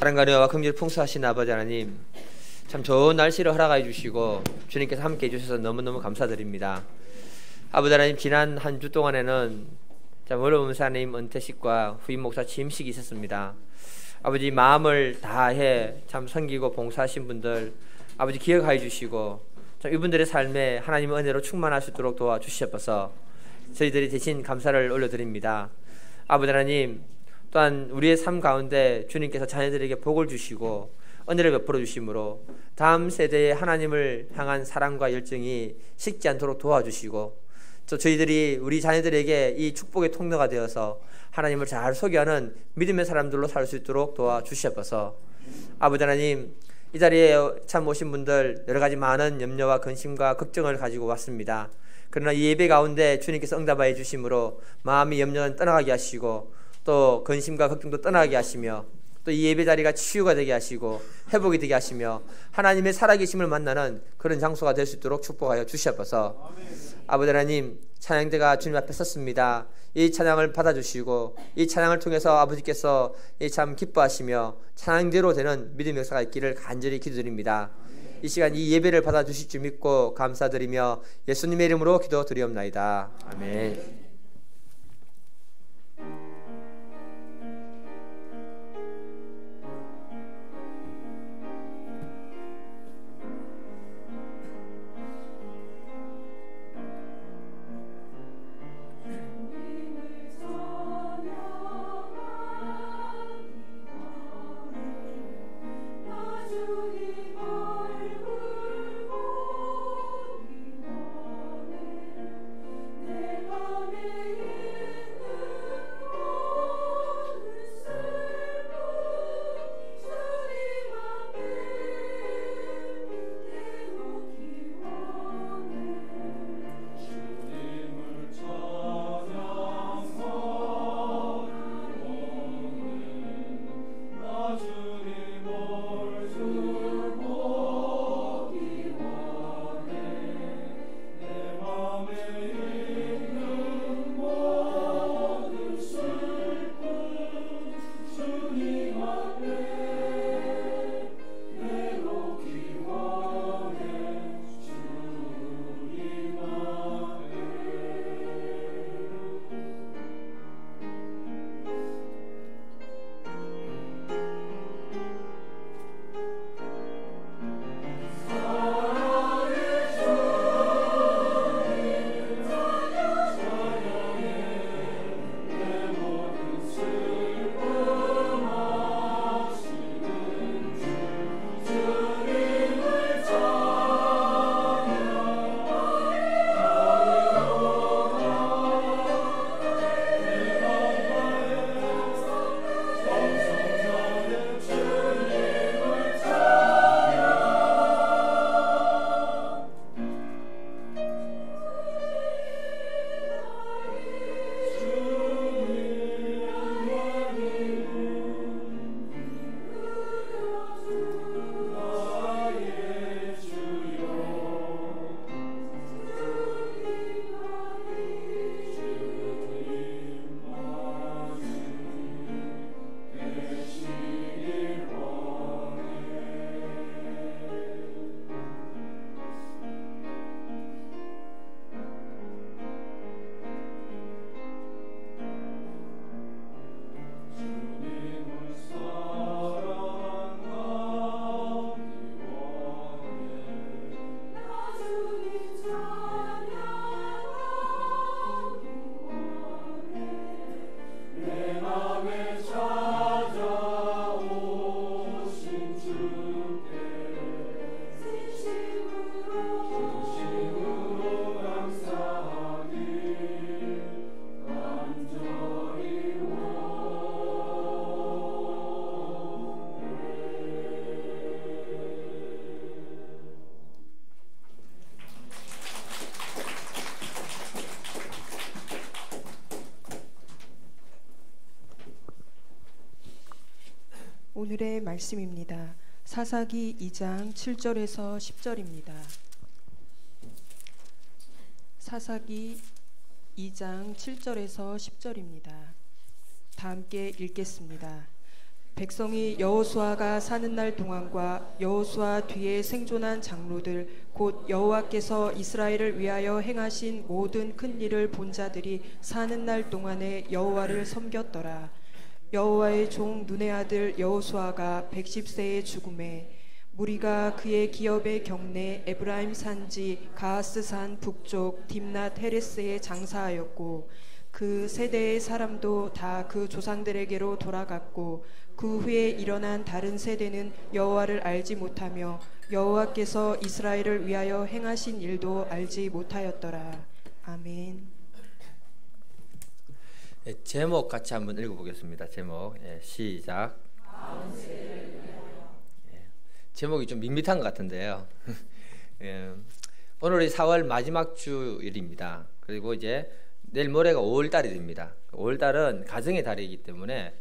사랑과 은혜와 긍휼 풍성하신 아버지 하나님, 참 좋은 날씨를 허락해 주시고 주님께서 함께 해주셔서 너무너무 감사드립니다. 아버지 하나님, 지난 한 주 동안에는 참 어려운 목사님 은퇴식과 후임 목사 취임식이 있었습니다. 아버지, 마음을 다해 참 섬기고 봉사하신 분들 아버지 기억하여 주시고 참 이분들의 삶에 하나님의 은혜로 충만할 수 있도록 도와주셔서 저희들이 대신 감사를 올려드립니다. 아버지 하나님, 또한 우리의 삶 가운데 주님께서 자녀들에게 복을 주시고 은혜를 베풀어 주심으로 다음 세대의 하나님을 향한 사랑과 열정이 식지 않도록 도와주시고, 또 저희들이 우리 자녀들에게 이 축복의 통로가 되어서 하나님을 잘 소개하는 믿음의 사람들로 살 수 있도록 도와주셔서, 아버지 하나님, 이 자리에 참 오신 분들 여러 가지 많은 염려와 근심과 걱정을 가지고 왔습니다. 그러나 이 예배 가운데 주님께서 응답하여 주심으로 마음의 염려는 떠나가게 하시고 또 근심과 걱정도 떠나게 하시며 또 이 예배 자리가 치유가 되게 하시고 회복이 되게 하시며 하나님의 살아계심을 만나는 그런 장소가 될 수 있도록 축복하여 주시옵소서. 아버지 하나님, 찬양대가 주님 앞에 섰습니다. 이 찬양을 받아주시고 이 찬양을 통해서 아버지께서 참 기뻐하시며 찬양대로 되는 믿음의 역사가 있기를 간절히 기도드립니다. 이 시간 이 예배를 받아주실 줄 믿고 감사드리며 예수님의 이름으로 기도드리옵나이다. 아멘. 오늘의 말씀입니다. 사사기 2장 7절에서 10절입니다. 사사기 2장 7절에서 10절입니다. 다 함께 읽겠습니다. 백성이 여호수아가 사는 날 동안과 여호수아 뒤에 생존한 장로들 곧 여호와께서 이스라엘을 위하여 행하신 모든 큰 일을 본 자들이 사는 날 동안에 여호와를 섬겼더라. 여호와의 종 눈의 아들 여호수아가 110세에 죽음에 무리가 그의 기업의 경내 에브라임 산지 가하스 산 북쪽 딥낫 헤레스에 장사하였고 그 세대의 사람도 다 그 조상들에게로 돌아갔고 그 후에 일어난 다른 세대는 여호와를 알지 못하며 여호와께서 이스라엘을 위하여 행하신 일도 알지 못하였더라. 아멘. 제목 같이 한번 읽어보겠습니다. 제목 시작. 제목이 좀 밋밋한 것 같은데요. 오늘이 4월 마지막 주일입니다. 그리고 이제 내일 모레가 5월달이 됩니다. 5월달은 가정의 달이기 때문에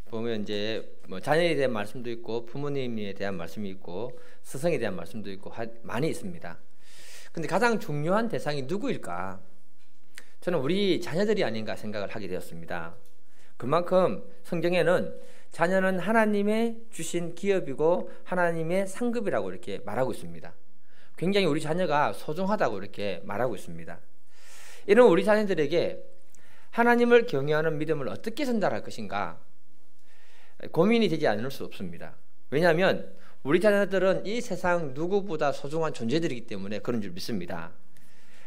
보면 이제 뭐 자녀에 대한 말씀도 있고 부모님에 대한 말씀이 있고 스승에 대한 말씀도 있고 많이 있습니다. 근데 가장 중요한 대상이 누구일까? 저는 우리 자녀들이 아닌가 생각을 하게 되었습니다. 그만큼 성경에는 자녀는 하나님의 주신 기업이고 하나님의 상급이라고 이렇게 말하고 있습니다. 굉장히 우리 자녀가 소중하다고 이렇게 말하고 있습니다. 이런 우리 자녀들에게 하나님을 경외하는 믿음을 어떻게 전달할 것인가 고민이 되지 않을 수 없습니다. 왜냐하면 우리 자녀들은 이 세상 누구보다 소중한 존재들이기 때문에 그런 줄 믿습니다.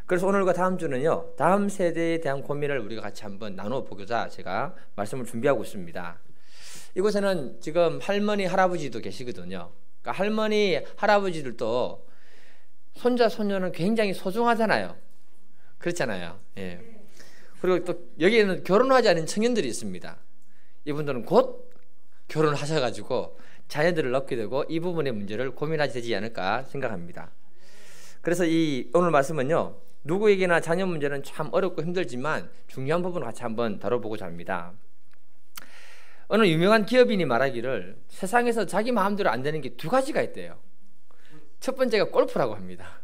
그래서 오늘과 다음 주는요, 다음 세대에 대한 고민을 우리가 같이 한번 나눠보고자 제가 말씀을 준비하고 있습니다. 이곳에는 지금 할머니, 할아버지도 계시거든요. 그러니까 할머니, 할아버지들도 손자, 손녀는 굉장히 소중하잖아요. 그렇잖아요. 예. 그리고 또 여기에는 결혼하지 않은 청년들이 있습니다. 이분들은 곧 결혼하셔가지고 자녀들을 낳게 되고 이 부분의 문제를 고민하게 되지 않을까 생각합니다. 그래서 이 오늘 말씀은요, 누구에게나 자녀 문제는 참 어렵고 힘들지만 중요한 부분을 같이 한번 다뤄보고자 합니다. 어느 유명한 기업인이 말하기를 세상에서 자기 마음대로 안 되는 게 두 가지가 있대요. 첫 번째가 골프라고 합니다.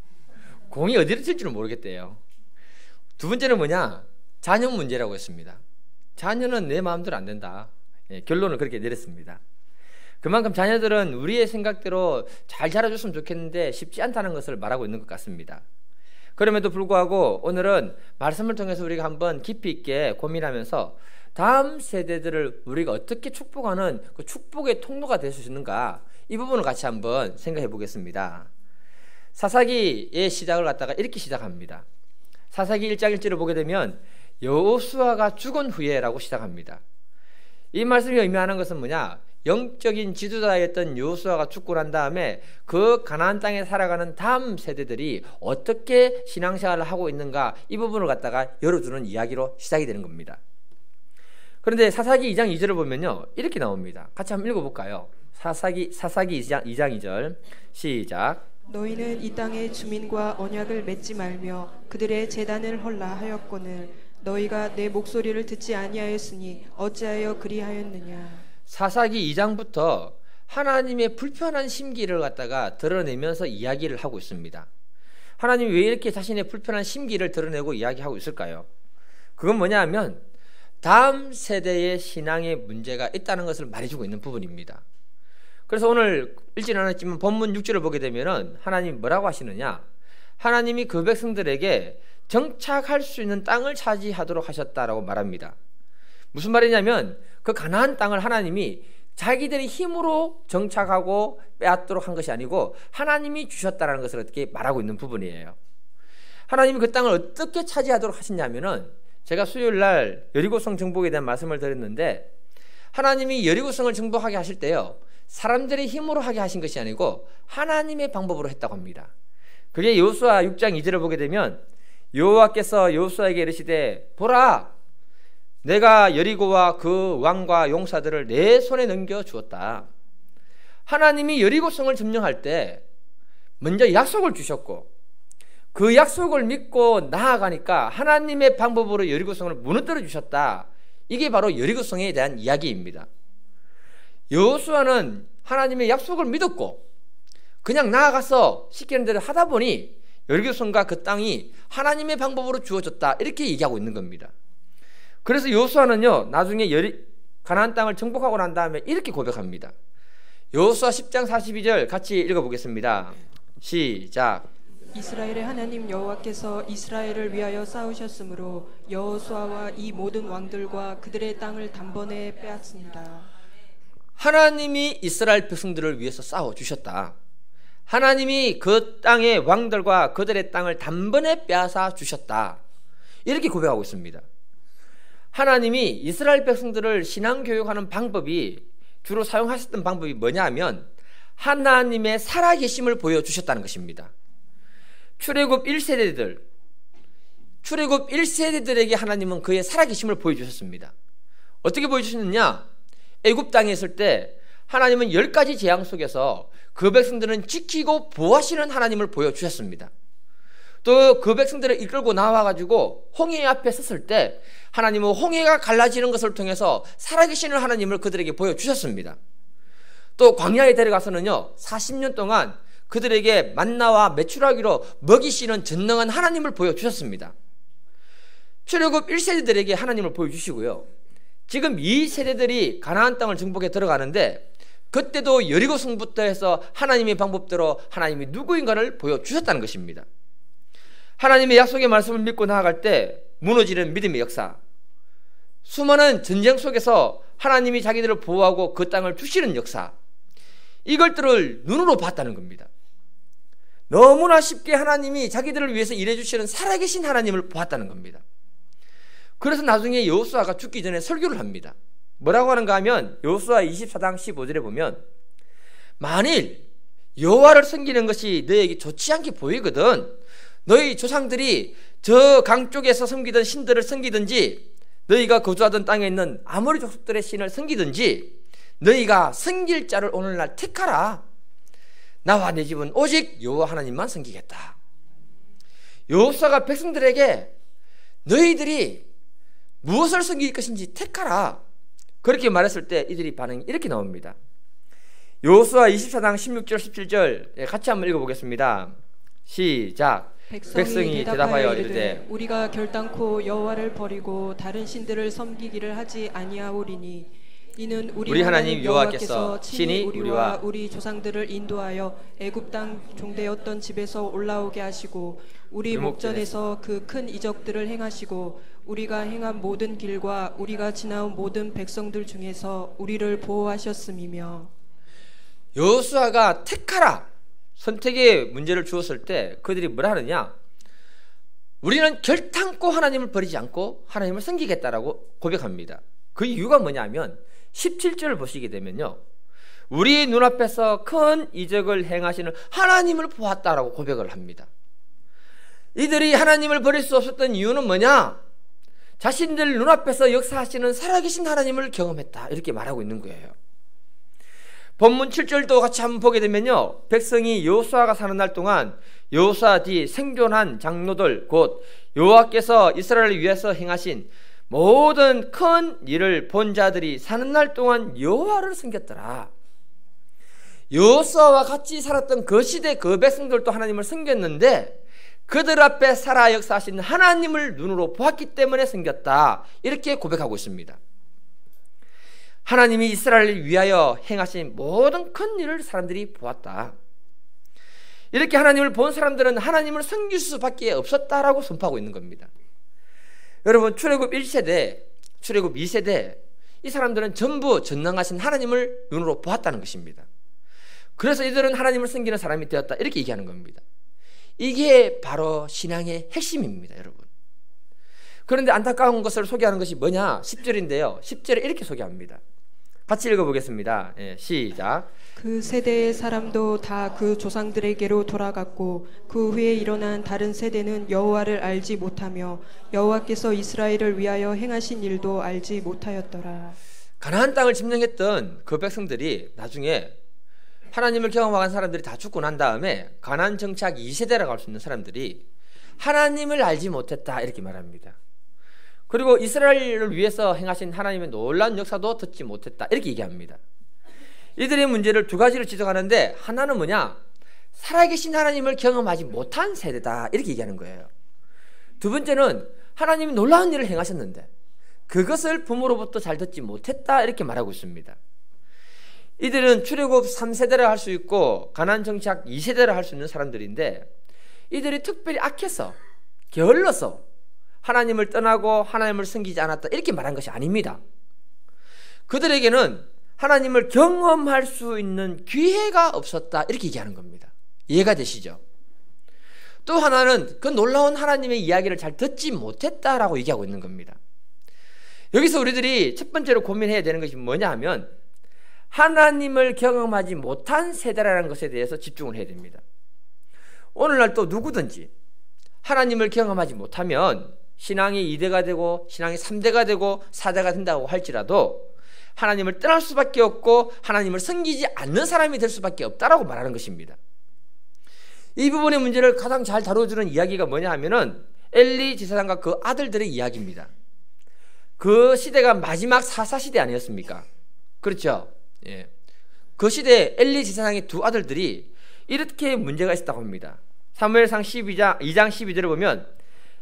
공이 어디로 튈지는 모르겠대요. 두 번째는 뭐냐? 자녀 문제라고 했습니다. 자녀는 내 마음대로 안 된다. 예, 결론을 그렇게 내렸습니다. 그만큼 자녀들은 우리의 생각대로 잘 자라줬으면 좋겠는데 쉽지 않다는 것을 말하고 있는 것 같습니다. 그럼에도 불구하고 오늘은 말씀을 통해서 우리가 한번 깊이 있게 고민하면서 다음 세대들을 우리가 어떻게 축복하는 그 축복의 통로가 될 수 있는가, 이 부분을 같이 한번 생각해 보겠습니다. 사사기의 시작을 갖다가 이렇게 시작합니다. 사사기 1장 1절을 보게 되면 여호수아가 죽은 후에라고 시작합니다. 이 말씀이 의미하는 것은 뭐냐? 영적인 지도자였던 여호수아가 죽고 난 다음에 그 가나안 땅에 살아가는 다음 세대들이 어떻게 신앙생활을 하고 있는가, 이 부분을 갖다가 열어주는 이야기로 시작이 되는 겁니다. 그런데 사사기 2장 2절을 보면요, 이렇게 나옵니다. 같이 한번 읽어볼까요? 사사기 2장 2절 시작. 너희는 이 땅의 주민과 언약을 맺지 말며 그들의 제단을 헐라 하였거늘 너희가 내 목소리를 듣지 아니하였으니 어찌하여 그리하였느냐. 사사기 2장부터 하나님의 불편한 심기를 갖다가 드러내면서 이야기를 하고 있습니다. 하나님이 왜 이렇게 자신의 불편한 심기를 드러내고 이야기하고 있을까요? 그건 뭐냐 하면 다음 세대의 신앙의 문제가 있다는 것을 말해주고 있는 부분입니다. 그래서 오늘 읽지는 않았지만 본문 6절을 보게 되면 하나님이 뭐라고 하시느냐? 하나님이 그 백성들에게 정착할 수 있는 땅을 차지하도록 하셨다라고 말합니다. 무슨 말이냐면 그 가나안 땅을 하나님이 자기들의 힘으로 정착하고 빼앗도록 한 것이 아니고 하나님이 주셨다는 것을 어떻게 말하고 있는 부분이에요. 하나님이 그 땅을 어떻게 차지하도록 하셨냐면은, 제가 수요일 날 여리고성 정복에 대한 말씀을 드렸는데, 하나님이 여리고성을 정복하게 하실 때요, 사람들의 힘으로 하게 하신 것이 아니고 하나님의 방법으로 했다고 합니다. 그게 여호수아 6장 2절을 보게 되면 여호와께서 여호수아에게 이르시되 보라, 내가 여리고와 그 왕과 용사들을 내 손에 넘겨 주었다. 하나님이 여리고성을 점령할 때 먼저 약속을 주셨고 그 약속을 믿고 나아가니까 하나님의 방법으로 여리고성을 무너뜨려 주셨다. 이게 바로 여리고성에 대한 이야기입니다. 여호수아는 하나님의 약속을 믿었고 그냥 나아가서 시키는 대로 하다 보니 여리고성과 그 땅이 하나님의 방법으로 주어졌다, 이렇게 얘기하고 있는 겁니다. 그래서 여호수아는요, 나중에 가나안 땅을 정복하고 난 다음에 이렇게 고백합니다. 여호수아 10장 42절 같이 읽어보겠습니다. 시작. 이스라엘의 하나님 여호와께서 이스라엘을 위하여 싸우셨으므로 여호수아와 이 모든 왕들과 그들의 땅을 단번에 빼앗습니다. 하나님이 이스라엘 백성들을 위해서 싸워주셨다. 하나님이 그 땅의 왕들과 그들의 땅을 단번에 빼앗아 주셨다. 이렇게 고백하고 있습니다. 하나님이 이스라엘 백성들을 신앙교육하는 방법이 주로 사용하셨던 방법이 뭐냐 하면 하나님의 살아계심을 보여주셨다는 것입니다. 출애굽 1세대들에게 하나님은 그의 살아계심을 보여주셨습니다. 어떻게 보여주셨느냐? 애굽 땅에 있을 때 하나님은 10가지 재앙 속에서 그 백성들은 지키고 보호하시는 하나님을 보여주셨습니다. 또 그 백성들을 이끌고 나와가지고 홍해 앞에 섰을 때 하나님은 홍해가 갈라지는 것을 통해서 살아계시는 하나님을 그들에게 보여주셨습니다. 또 광야에 데려가서는요 40년 동안 그들에게 만나와 메추라기로 먹이시는 전능한 하나님을 보여주셨습니다. 출애굽 1세대들에게 하나님을 보여주시고요, 지금 2세대들이 가나안 땅을 정복해 들어가는데 그때도 여리고 성부터 해서 하나님의 방법대로 하나님이 누구인가를 보여주셨다는 것입니다. 하나님의 약속의 말씀을 믿고 나아갈 때 무너지는 믿음의 역사, 수많은 전쟁 속에서 하나님이 자기들을 보호하고 그 땅을 주시는 역사, 이것들을 눈으로 봤다는 겁니다. 너무나 쉽게 하나님이 자기들을 위해서 일해주시는 살아계신 하나님을 보았다는 겁니다. 그래서 나중에 여호수아가 죽기 전에 설교를 합니다. 뭐라고 하는가 하면 여호수아 24장 15절에 보면 만일 여호와를 섬기는 것이 너에게 좋지 않게 보이거든 너희 조상들이 저 강 쪽에서 섬기던 신들을 섬기든지 너희가 거주하던 땅에 있는 아모리 족속들의 신을 섬기든지 너희가 섬길 자를 오늘날 택하라. 나와 내 집은 오직 여호와 하나님만 섬기겠다. 여호수아가 백성들에게 너희들이 무엇을 섬길 것인지 택하라 그렇게 말했을 때 이들이 반응이 이렇게 나옵니다. 여호수아 24장 16절 17절 같이 한번 읽어보겠습니다. 시작. 백성이 대답하여 이르되 우리가 결단코 여호와를 버리고 다른 신들을 섬기기를 하지 아니하오리니 이는 우리 하나님 여호와께서 친히 우리와 우리 조상들을 인도하여 애굽 땅 종되었던 집에서 올라오게 하시고 우리 목전에서 그 큰 이적들을 행하시고 우리가 행한 모든 길과 우리가 지나온 모든 백성들 중에서 우리를 보호하셨음이며. 여호수아가 택하라 선택의 문제를 주었을 때 그들이 뭐라 하느냐? 우리는 결탄코 하나님을 버리지 않고 하나님을 섬기겠다라고 고백합니다. 그 이유가 뭐냐면 17절을 보시게 되면요, 우리 눈앞에서 큰 이적을 행하시는 하나님을 보았다라고 고백을 합니다. 이들이 하나님을 버릴 수 없었던 이유는 뭐냐? 자신들 눈앞에서 역사하시는 살아계신 하나님을 경험했다 이렇게 말하고 있는 거예요. 본문 7절도 같이 한번 보게 되면요, 백성이 여호수아가 사는 날 동안 여호수아 뒤 생존한 장로들 곧 여호와께서 이스라엘을 위해서 행하신 모든 큰 일을 본 자들이 사는 날 동안 여호와를 섬겼더라. 여호수아와 같이 살았던 그 시대 그 백성들도 하나님을 섬겼는데 그들 앞에 살아 역사하신 하나님을 눈으로 보았기 때문에 섬겼다 이렇게 고백하고 있습니다. 하나님이 이스라엘을 위하여 행하신 모든 큰 일을 사람들이 보았다. 이렇게 하나님을 본 사람들은 하나님을 섬길 수밖에 없었다라고 선포하고 있는 겁니다. 여러분, 출애굽 1세대, 출애굽 2세대 이 사람들은 전부 전능하신 하나님을 눈으로 보았다는 것입니다. 그래서 이들은 하나님을 섬기는 사람이 되었다 이렇게 얘기하는 겁니다. 이게 바로 신앙의 핵심입니다, 여러분. 그런데 안타까운 것을 소개하는 것이 뭐냐? 10절인데요 10절에 이렇게 소개합니다. 같이 읽어보겠습니다. 시작. 그 세대의 사람도 다 그 조상들에게로 돌아갔고 그 후에 일어난 다른 세대는 여호와를 알지 못하며 여호와께서 이스라엘을 위하여 행하신 일도 알지 못하였더라. 가나안 땅을 점령했던 그 백성들이 나중에 하나님을 경험한 사람들이 다 죽고 난 다음에 가나안 정착 2세대라고 할 수 있는 사람들이 하나님을 알지 못했다 이렇게 말합니다. 그리고 이스라엘을 위해서 행하신 하나님의 놀라운 역사도 듣지 못했다 이렇게 얘기합니다. 이들의 문제를 두 가지를 지적하는데 하나는 뭐냐? 살아계신 하나님을 경험하지 못한 세대다 이렇게 얘기하는 거예요. 두 번째는 하나님이 놀라운 일을 행하셨는데 그것을 부모로부터 잘 듣지 못했다 이렇게 말하고 있습니다. 이들은 출애굽 3세대라 할 수 있고 가나안 정착 2세대라 할 수 있는 사람들인데 이들이 특별히 악해서 게을러서 하나님을 떠나고 하나님을 섬기지 않았다 이렇게 말한 것이 아닙니다. 그들에게는 하나님을 경험할 수 있는 기회가 없었다 이렇게 얘기하는 겁니다. 이해가 되시죠? 또 하나는 그 놀라운 하나님의 이야기를 잘 듣지 못했다라고 얘기하고 있는 겁니다. 여기서 우리들이 첫 번째로 고민해야 되는 것이 뭐냐 하면 하나님을 경험하지 못한 세대라는 것에 대해서 집중을 해야 됩니다. 오늘날 또 누구든지 하나님을 경험하지 못하면 신앙이 2대가 되고 신앙이 3대가 되고 4대가 된다고 할지라도 하나님을 떠날 수밖에 없고 하나님을 섬기지 않는 사람이 될 수밖에 없다라고 말하는 것입니다. 이 부분의 문제를 가장 잘 다뤄주는 이야기가 뭐냐 하면은 엘리 제사장과 그 아들들의 이야기입니다. 그 시대가 마지막 사사시대 아니었습니까? 그렇죠? 예. 그 시대에 엘리 제사장의 두 아들들이 이렇게 문제가 있었다고 합니다. 사무엘상 2장 12절을 보면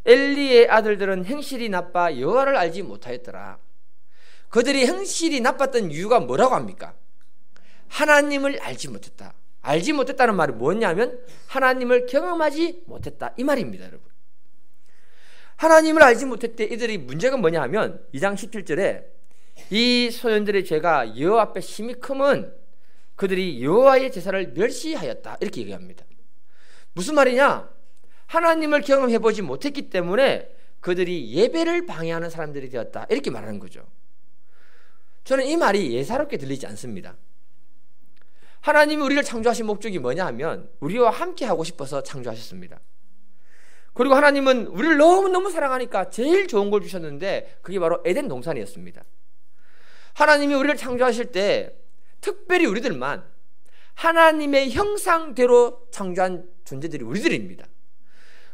엘리의 아들들은 행실이 나빠 여호와를 알지 못하였더라. 그들이 행실이 나빴던 이유가 뭐라고 합니까? 하나님을 알지 못했다. 알지 못했다는 말이 뭐냐면 하나님을 경험하지 못했다 이 말입니다. 여러분, 하나님을 알지 못했대. 이들이 문제가 뭐냐 하면 2장 17절에 이 소년들의 죄가 여호와 앞에 심히 크면 그들이 여호와의 제사를 멸시하였다 이렇게 얘기합니다. 무슨 말이냐? 하나님을 경험해보지 못했기 때문에 그들이 예배를 방해하는 사람들이 되었다 이렇게 말하는 거죠. 저는 이 말이 예사롭게 들리지 않습니다. 하나님이 우리를 창조하신 목적이 뭐냐 하면 우리와 함께 하고 싶어서 창조하셨습니다. 그리고 하나님은 우리를 너무너무 사랑하니까 제일 좋은 걸 주셨는데 그게 바로 에덴 동산이었습니다. 하나님이 우리를 창조하실 때 특별히 우리들만 하나님의 형상대로 창조한 존재들이 우리들입니다.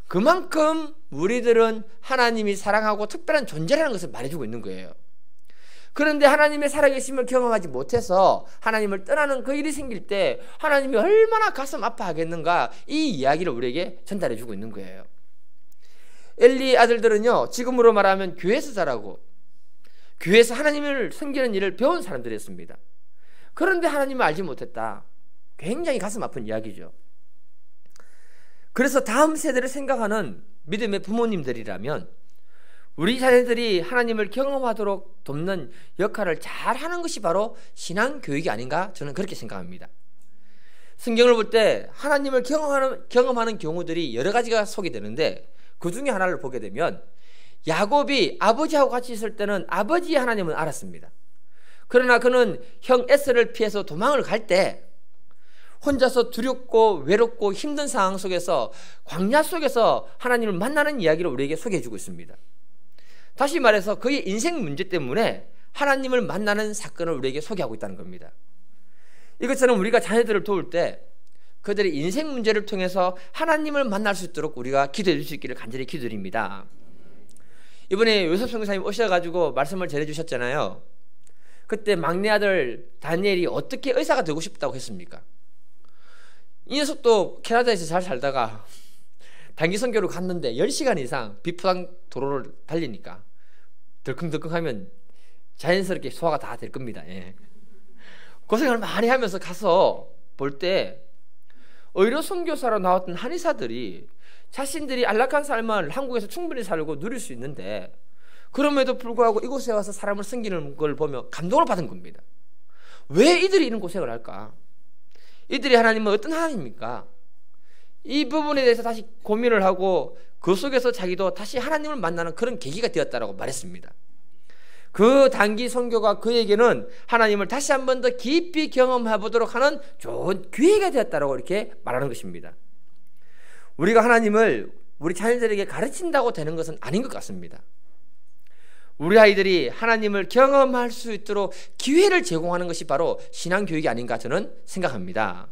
그만큼 우리들은 하나님이 사랑하고 특별한 존재라는 것을 말해주고 있는 거예요. 그런데 하나님의 살아계심을 경험하지 못해서 하나님을 떠나는 그 일이 생길 때 하나님이 얼마나 가슴 아파하겠는가 이 이야기를 우리에게 전달해주고 있는 거예요. 엘리의 아들들은요 지금으로 말하면 교회에서 자라고 교회에서 하나님을 섬기는 일을 배운 사람들이었습니다. 그런데 하나님을 알지 못했다. 굉장히 가슴 아픈 이야기죠. 그래서 다음 세대를 생각하는 믿음의 부모님들이라면 우리 자녀들이 하나님을 경험하도록 돕는 역할을 잘 하는 것이 바로 신앙교육이 아닌가 저는 그렇게 생각합니다. 성경을 볼 때 하나님을 경험하는 경우들이 여러 가지가 소개되는데 그 중에 하나를 보게 되면 야곱이 아버지하고 같이 있을 때는 아버지의 하나님은 알았습니다. 그러나 그는 형 에서를 피해서 도망을 갈 때 혼자서 두렵고 외롭고 힘든 상황 속에서 광야 속에서 하나님을 만나는 이야기를 우리에게 소개해주고 있습니다. 다시 말해서 그의 인생 문제 때문에 하나님을 만나는 사건을 우리에게 소개하고 있다는 겁니다. 이것처럼 우리가 자녀들을 도울 때 그들의 인생 문제를 통해서 하나님을 만날 수 있도록 우리가 기도해 줄 수 있기를 간절히 기도드립니다. 이번에 요셉 선교사님 오셔가지고 말씀을 전해주셨잖아요. 그때 막내 아들 다니엘이 어떻게 의사가 되고 싶다고 했습니까? 이 녀석도 캐나다에서 잘 살다가 단기 선교로 갔는데 10시간 이상 비포장 도로를 달리니까 덜컹덜컹하면 자연스럽게 소화가 다 될 겁니다. 예. 고생을 많이 하면서 가서 볼 때 의료 선교사로 나왔던 한의사들이 자신들이 안락한 삶을 한국에서 충분히 살고 누릴 수 있는데 그럼에도 불구하고 이곳에 와서 사람을 섬기는 걸 보며 감동을 받은 겁니다. 왜 이들이 이런 고생을 할까? 이들이 하나님은 어떤 하나님입니까? 이 부분에 대해서 다시 고민을 하고 그 속에서 자기도 다시 하나님을 만나는 그런 계기가 되었다라고 말했습니다. 그 단기 선교가 그에게는 하나님을 다시 한 번 더 깊이 경험해 보도록 하는 좋은 기회가 되었다라고 이렇게 말하는 것입니다. 우리가 하나님을 우리 자녀들에게 가르친다고 되는 것은 아닌 것 같습니다. 우리 아이들이 하나님을 경험할 수 있도록 기회를 제공하는 것이 바로 신앙교육이 아닌가 저는 생각합니다.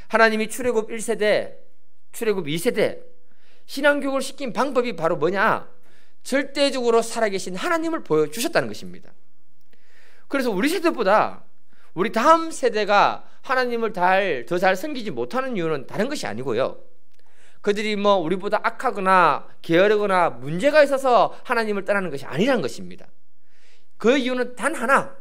하나님이 출애굽 1세대, 출애굽 2세대 신앙교육을 시킨 방법이 바로 뭐냐? 절대적으로 살아계신 하나님을 보여주셨다는 것입니다. 그래서 우리 세대보다 우리 다음 세대가 하나님을 더 잘 섬기지 못하는 이유는 다른 것이 아니고요. 그들이 우리보다 악하거나 게으르거나 문제가 있어서 하나님을 떠나는 것이 아니라는 것입니다. 그 이유는 단 하나,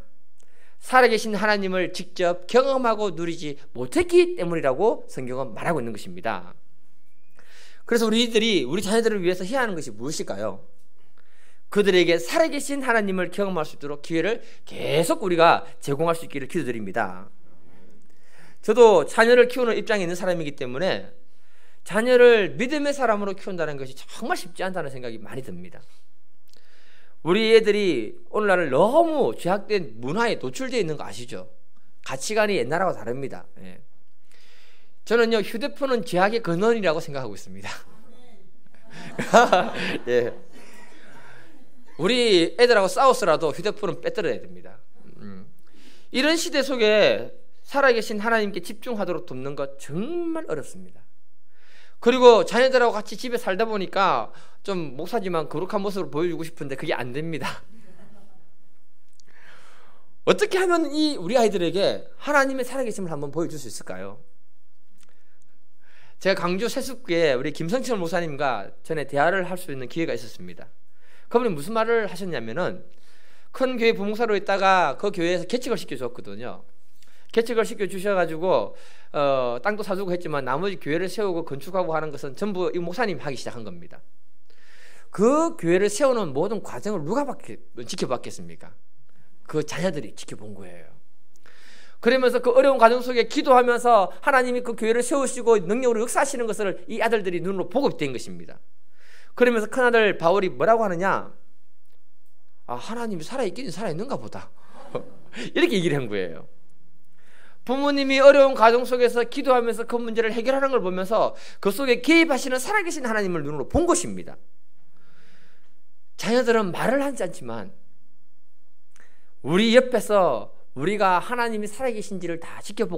살아계신 하나님을 직접 경험하고 누리지 못했기 때문이라고 성경은 말하고 있는 것입니다. 그래서 우리 자녀들을 위해서 해야 하는 것이 무엇일까요? 그들에게 살아계신 하나님을 경험할 수 있도록 기회를 계속 우리가 제공할 수 있기를 기도드립니다. 저도 자녀를 키우는 입장에 있는 사람이기 때문에 자녀를 믿음의 사람으로 키운다는 것이 정말 쉽지 않다는 생각이 많이 듭니다. 우리 애들이 오늘날 너무 죄악된 문화에 노출되어 있는 거 아시죠? 가치관이 옛날하고 다릅니다. 예. 저는요, 휴대폰은 죄악의 근원이라고 생각하고 있습니다. 예. 우리 애들하고 싸웠더라도 휴대폰은 빼뜨려야 됩니다. 이런 시대 속에 살아계신 하나님께 집중하도록 돕는 것 정말 어렵습니다. 그리고 자녀들하고 같이 집에 살다 보니까 좀 목사지만 거룩한 모습을 보여주고 싶은데 그게 안 됩니다. 어떻게 하면 우리 아이들에게 하나님의 살아계심을 한번 보여줄 수 있을까요? 제가 광주 세숫교회 우리 김성철 목사님과 전에 대화를 할 수 있는 기회가 있었습니다. 그분이 무슨 말을 하셨냐면은, 큰 교회 부목사로 있다가 그 교회에서 개척을 시켜줬거든요. 개척을 시켜주셔가지고 땅도 사주고 했지만 나머지 교회를 세우고 건축하고 하는 것은 전부 이 목사님이 하기 시작한 겁니다. 그 교회를 세우는 모든 과정을 누가 지켜봤겠습니까? 그 자녀들이 지켜본 거예요. 그러면서 그 어려운 과정 속에 기도하면서 하나님이 그 교회를 세우시고 능력으로 역사하시는 것을 이 아들들이 눈으로 보고 된 것입니다. 그러면서 큰아들 바울이 뭐라고 하느냐, 하나님이 살아있긴 살아있는가 보다. 이렇게 얘기를 한 거예요. 부모님이 어려운 가정 속에서 기도하면서 그 문제를 해결하는 걸 보면서 그 속에 개입하시는 살아계신 하나님을 눈으로 본 것입니다. 자녀들은 말을 하지 않지만 우리 옆에서 우리가 하나님이 살아계신지를 다 지켜보고